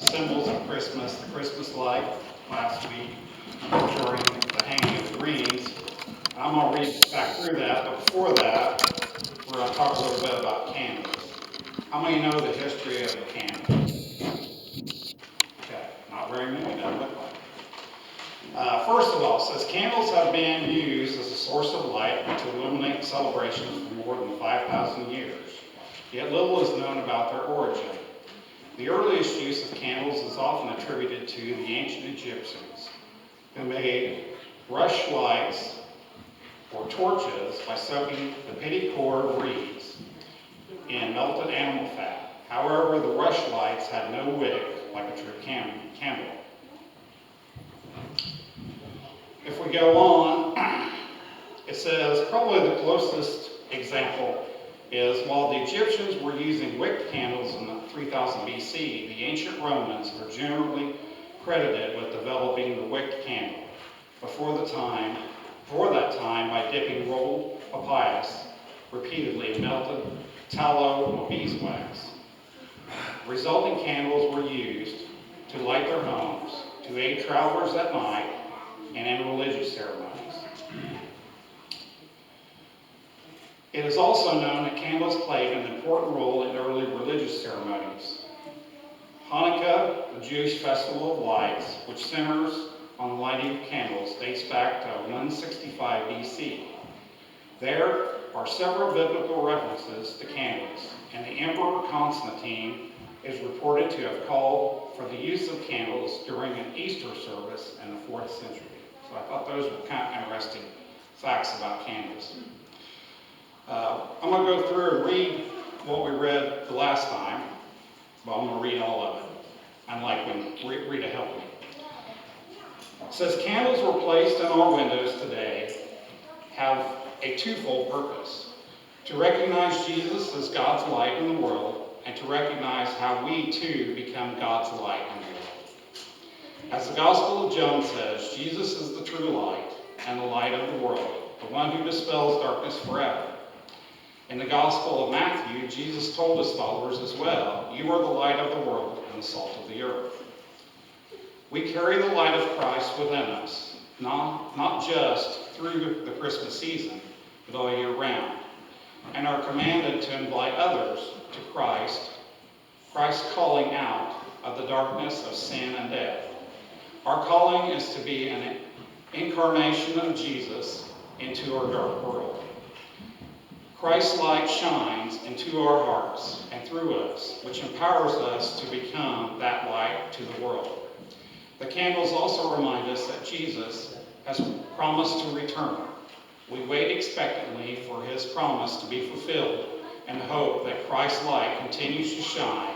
symbols of Christmas, the Christmas light last week during the hanging of the wreaths. I'm going to read back through that, but before that, we're going to talk a little bit about candles. How many know the history of the candle? Okay, not very many, doesn't look like. First of all, it says candles have been used as a source of light to illuminate celebrations for more than 5,000 years. Yet little is known about their origin. The earliest use of candles is often attributed to the ancient Egyptians, who made rush lights or torches by soaking the pitty cord reeds in melted animal fat. However, the rush lights had no wick like a true candle. If we go on, it says probably the closest example is while the Egyptians were using wick candles in 3000 BC, the ancient Romans are generally credited with developing the wick candle before that time by dipping rolled papyrus repeatedly in melted tallow or beeswax. Resulting candles were used to light their homes, to aid travelers at night, and in religious ceremonies. It is also known that candles played an important role in early religious ceremonies. Hanukkah, the Jewish festival of lights, which centers on the lighting of candles, dates back to 165 BC. There are several biblical references to candles, and the Emperor Constantine is reported to have called for the use of candles during an Easter service in the 4th century. So I thought those were kind of interesting facts about candles. I'm going to go through and read what we read the last time, but I'm going to read all of it, unlike when Rita helped me. It says, candles were placed in our windows today have a twofold purpose: to recognize Jesus as God's light in the world, and to recognize how we too become God's light in the world. As the Gospel of John says, Jesus is the true light and the light of the world, the one who dispels darkness forever. In the Gospel of Matthew, Jesus told his followers as well, "You are the light of the world and the salt of the earth." We carry the light of Christ within us, not just through the Christmas season, but all year round, and are commanded to invite others to Christ calling out of the darkness of sin and death. Our calling is to be an incarnation of Jesus into our dark world. Christ's light shines into our hearts and through us, which empowers us to become that light to the world. The candles also remind us that Jesus has promised to return. We wait expectantly for his promise to be fulfilled and hope that Christ's light continues to shine